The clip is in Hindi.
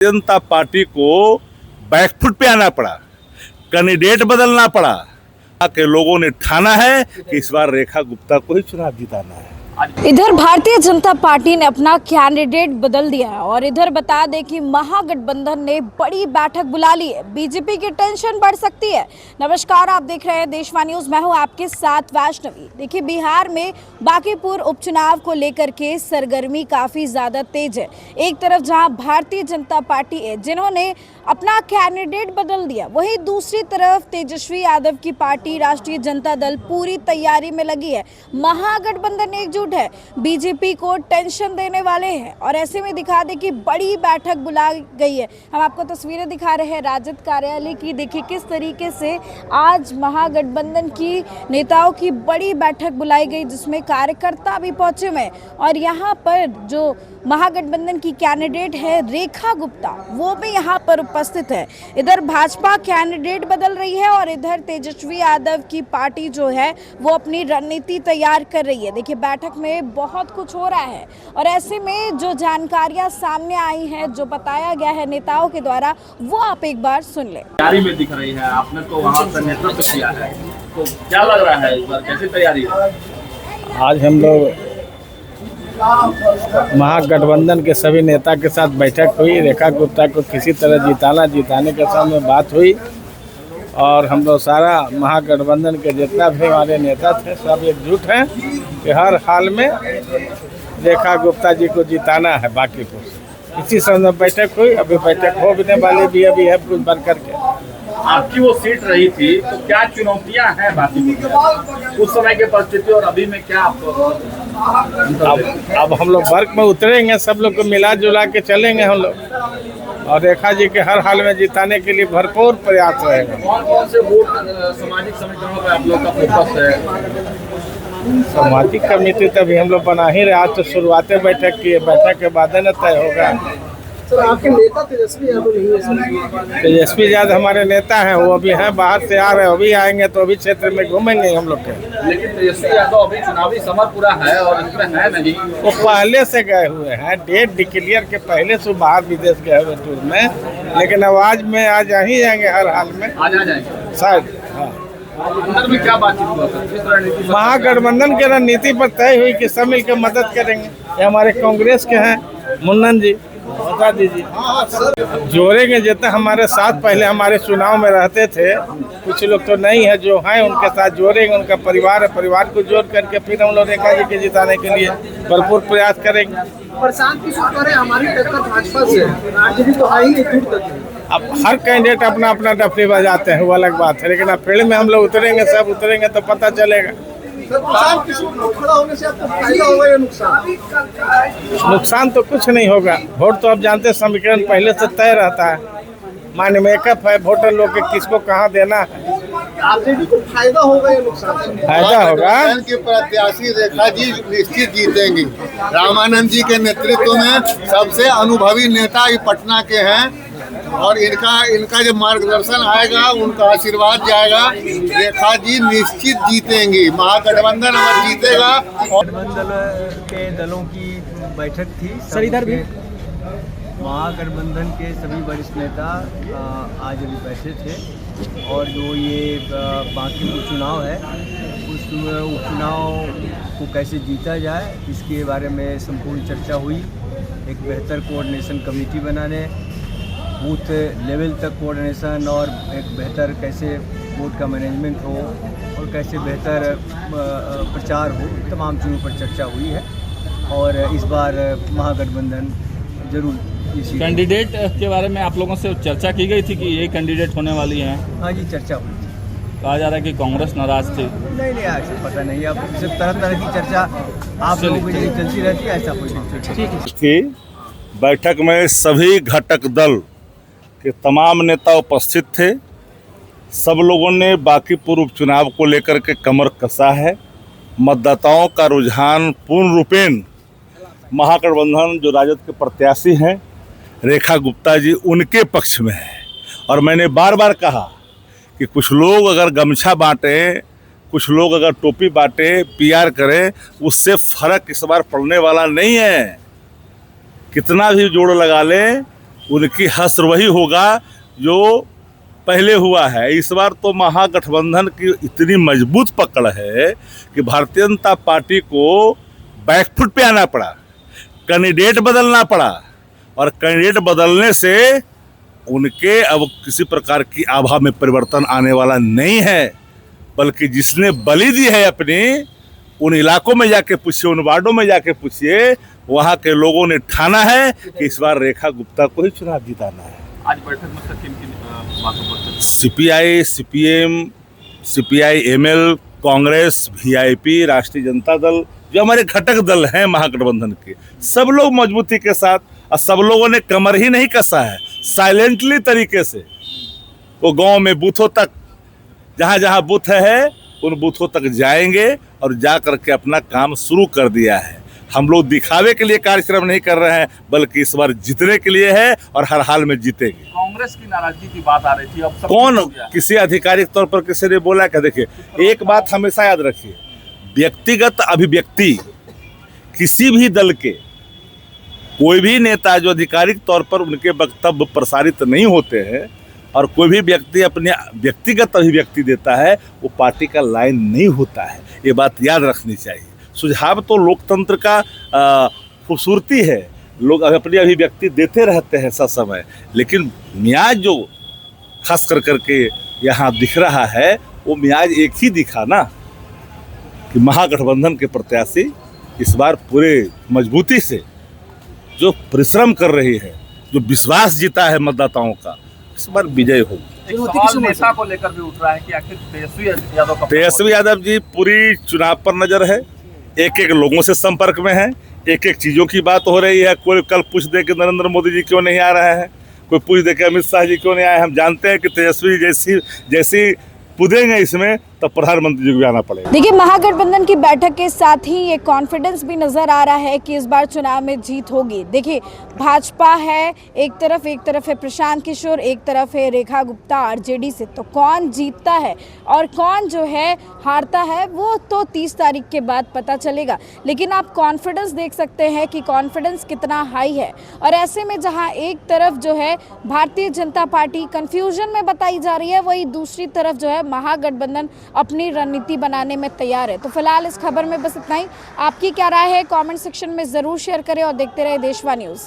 जनता पार्टी को बैकफुट पे आना पड़ा, कैंडिडेट बदलना पड़ा। के लोगों ने ठाना है कि इस बार रेखा गुप्ता को ही चुनाव जिताना है। इधर भारतीय जनता पार्टी ने अपना कैंडिडेट बदल दिया है और इधर बता दें कि महागठबंधन ने बड़ी बैठक बुला ली है। बीजेपी की टेंशन बढ़ सकती है। नमस्कार, आप देख रहे हैं देशवा न्यूज। मैं हूं आपके साथ वैष्णवी। देखिए, बिहार में बांकीपुर उपचुनाव को लेकर के सरगर्मी काफी ज्यादा तेज है। एक तरफ जहां भारतीय जनता पार्टी है जिन्होंने अपना कैंडिडेट बदल दिया, वहीं दूसरी तरफ तेजस्वी यादव की पार्टी राष्ट्रीय जनता दल पूरी तैयारी में लगी है। महागठबंधन एकजुट है, बीजेपी को टेंशन देने वाले हैं और ऐसे में दिखा दे कि बड़ी बैठक बुला गई है। हम आपको तस्वीरें दिखा रहे हैं राजद कार्यालय की। देखिए किस तरीके से आज महागठबंधन की नेताओं की बड़ी बैठक बुलाई गई, जिसमें कार्यकर्ता भी पहुंचे हुए हैं और यहाँ पर जो महागठबंधन की कैंडिडेट है रेखा गुप्ता, वो भी यहाँ पर उपस्थित है। इधर भाजपा कैंडिडेट बदल रही है और इधर तेजस्वी यादव की पार्टी जो है वो अपनी रणनीति तैयार कर रही है। देखिए, बैठक में बहुत कुछ हो रहा है और ऐसे में जो जानकारियां सामने आई हैं, जो बताया गया है नेताओं के द्वारा, वो आप एक बार सुन ले। तैयारी में दिख रही है, आपने तो वहाँ पर नेतृत्व किया है, तो क्या लग रहा है इस बार, कैसी तैयारी है? आज हम लोग महागठबंधन के सभी नेता के साथ बैठक हुई। रेखा गुप्ता को किसी तरह जिताने के साथ में बात हुई और हम लोग सारा महागठबंधन के जितना भी हमारे नेता थे सब एकजुट हैं कि हर हाल में रेखा गुप्ता जी को जिताना है। बांकीपुर इसी समय बैठक हुई। अभी बैठक होने वाली भी अभी है कुछ बढ़ करके। आपकी वो सीट रही थी, तो क्या चुनौतियां हैं बाकी उस समय के परिस्थिति और अभी में क्या आपको? अब हम लोग वर्क में उतरेंगे, सब लोग को मिला जुला के चलेंगे हम लोग और रेखा जी के हर हाल में जिताने के लिए भरपूर प्रयास रहेगा। कौन कौन से वोट सामाजिक संगठनों पर आप लोग का फोकस है? सामाजिक कमेटी तभी हम लोग बना ही रहे। आज तो शुरुआती बैठक की है, बैठक के बाद न तय होगा। तो आपके नेता तेजस्वी यादव नहीं है? तेजस्वी यादव हमारे नेता हैं, वो अभी हैं, बाहर से आ रहे हैं। अभी आएंगे तो अभी क्षेत्र में घूमेंगे हम लोग के। लेकिन तेजस्वी यादव अभी चुनावी समर पूरा है और इसमें है नहीं। वो पहले से गए हुए हैं, डेट डिक्लेयर के पहले से बाहर विदेश गए हुए टूर में, लेकिन आवाज में आज आ ही जाएंगे हर हाल में, आज आ जाएंगे शायद। हाँ, अंदर में क्या बातचीत हुआ था? किस रणनीति? महागठबंधन के रणनीति पर तय हुई कि सब मिलकर मदद करेंगे। ये हमारे कांग्रेस के हैं मुन्नन जी, बता दीजिए। जोड़ेंगे जितना हमारे साथ पहले हमारे चुनाव में रहते थे, कुछ लोग तो नहीं है, जो हैं उनके साथ जोड़ेंगे। उनका परिवार है, परिवार को जोड़ करके फिर हम लोग रेखा जी के जिताने के लिए भरपूर प्रयास करेंगे। प्रशांत किशोर करें, हमारी टक्कर भाजपा से आरजेडी तो आई है, दूर तक है। अब हर कैंडिडेट अपना अपना डफली बजाते हैं, वो अलग बात है, लेकिन अब फील्ड में हम लोग उतरेंगे, सब उतरेंगे तो पता चलेगा। प्रशांत किशोर को खड़ा होने से आपको फायदा होगा या नुकसान? नुकसान तो कुछ नहीं होगा। वोट तो आप जानते हैं, समीकरण पहले से तय रहता है। मान्य मेकअप है, वोटर लोग के किसको कहाँ देना है। आरजेडी को फायदा होगा या नुकसान? फायदा होगा। के प्रत्याशी रेखा जी निश्चित जीतेंगी। रामानंद जी के नेतृत्व में सबसे अनुभवी नेता ये पटना के हैं और इनका जो मार्गदर्शन आएगा, उनका आशीर्वाद जाएगा, रेखा जी निश्चित जीतेंगी। महागठबंधन अगर जीतेगा। गठबंधन के दलों की बैठक थी। सर इधर भी महागठबंधन के सभी वरिष्ठ नेता आज अभी बैठे थे और जो ये बाकी उपचुनाव है, उस उपचुनाव को कैसे जीता जाए इसके बारे में संपूर्ण चर्चा हुई। एक बेहतर कोऑर्डिनेशन कमेटी बनाने, बूथ लेवल तक कोऑर्डिनेशन और एक बेहतर कैसे वोट का मैनेजमेंट हो और कैसे बेहतर प्रचार हो, तमाम चीज़ों पर चर्चा हुई है। और इस बार महागठबंधन जरूर कैंडिडेट के बारे में आप लोगों से चर्चा की गई थी कि ये कैंडिडेट होने वाली हैं? हाँ जी, चर्चा हुई थी। कहा जा रहा है कि कांग्रेस नाराज थी। नहीं ऐसा पता नहीं, अब सिर्फ तरह तरह की चर्चा आप लोगों की चलती रहती है, ऐसा कुछ थी। बैठक में सभी घटक दल के तमाम नेता उपस्थित थे। सब लोगों ने बांकीपुर उपचुनाव को लेकर के कमर कसा है। मतदाताओं का रुझान पूर्ण रूपेण महागठबंधन जो राजद के प्रत्याशी हैं रेखा गुप्ता जी, उनके पक्ष में है। और मैंने बार बार कहा कि कुछ लोग अगर गमछा बांटें, कुछ लोग अगर टोपी बांटे, पीआर करें, उससे फर्क इस बार पड़ने वाला नहीं है। कितना भी जोड़ लगा लें, उनकी हश्र वही होगा जो पहले हुआ है। इस बार तो महागठबंधन की इतनी मजबूत पकड़ है कि भारतीय जनता पार्टी को बैकफुट पे आना पड़ा, कैंडिडेट बदलना पड़ा, और कैंडिडेट बदलने से उनके अब किसी प्रकार की आभा में परिवर्तन आने वाला नहीं है, बल्कि जिसने बलि दी है अपनी, उन इलाकों में जाके पूछिए, उन वार्डों में जाके पूछिए, वहाँ के लोगों ने ठाना है कि इस बार रेखा गुप्ता को ही चुनाव जिताना है। आज बैठक में सर किन बातों पर? CPI, CPM, CPI ML, Congress, VIP, राष्ट्रीय जनता दल, जो हमारे घटक दल हैं महागठबंधन के, सब लोग मजबूती के साथ, और सब लोगों ने कमर ही नहीं कसा है, साइलेंटली तरीके से वो गांव में बूथों तक, जहां जहां बूथ है उन बूथों तक जाएंगे और जा करके अपना काम शुरू कर दिया है। हम लोग दिखावे के लिए कार्यक्रम नहीं कर रहे हैं, बल्कि इस बार जीतने के लिए है और हर हाल में जीतेंगे। कांग्रेस की नाराजगी की बात आ रही थी, अब सब कौन हो गया। किसी आधिकारिक तौर पर किसी ने बोला क्या? देखिए, एक बात हमेशा याद रखिए, व्यक्तिगत अभिव्यक्ति किसी भी दल के कोई भी नेता जो आधिकारिक तौर पर उनके वक्तव्य प्रसारित नहीं होते हैं और कोई भी व्यक्ति अपने व्यक्तिगत अभिव्यक्ति देता है, वो पार्टी का लाइन नहीं होता है। ये बात याद रखनी चाहिए। सुझाव तो लोकतंत्र का खूबसूरती है, लोग अपनी अभिव्यक्ति देते रहते हैं सब समय, लेकिन मियाज जो खास कर करके यहाँ दिख रहा है, वो मियाज एक ही दिखा ना, कि महागठबंधन के प्रत्याशी इस बार पूरे मजबूती से जो परिश्रम कर रही है, जो विश्वास जीता है मतदाताओं का, इस बार विजय होगी। एक सवाल नेता को लेकर भी उठ रहा है कि आखिर तेजस्वी यादव जी पूरी चुनाव पर नजर है, एक एक लोगों से संपर्क में है, एक एक चीज़ों की बात हो रही है। कोई कल पूछ दे कि नरेंद्र मोदी जी क्यों नहीं आ रहे हैं, कोई पूछ दे कि अमित शाह जी क्यों नहीं आए। हम जानते हैं कि तेजस्वी जैसी कूदेंगे इसमें, तब प्रधानमंत्री जी को भी आना पड़ेगा। देखिए, महागठबंधन की बैठक के साथ ही ये कॉन्फिडेंस भी नजर आ रहा है कि इस बार चुनाव में जीत होगी। देखिए, भाजपा है एक तरफ है प्रशांत किशोर, एक तरफ है रेखा गुप्ता आरजेडी से। तो कौन जीतता है और कौन जो है हारता है, वो तो 30 तारीख के बाद पता चलेगा। लेकिन आप कॉन्फिडेंस देख सकते हैं कि कॉन्फिडेंस कितना हाई है। और ऐसे में जहाँ एक तरफ जो है भारतीय जनता पार्टी कंफ्यूजन में बताई जा रही है, वही दूसरी तरफ जो है महागठबंधन अपनी रणनीति बनाने में तैयार है। तो फिलहाल इस खबर में बस इतना ही। आपकी क्या राय है, कमेंट सेक्शन में जरूर शेयर करें और देखते रहे देशवा न्यूज़।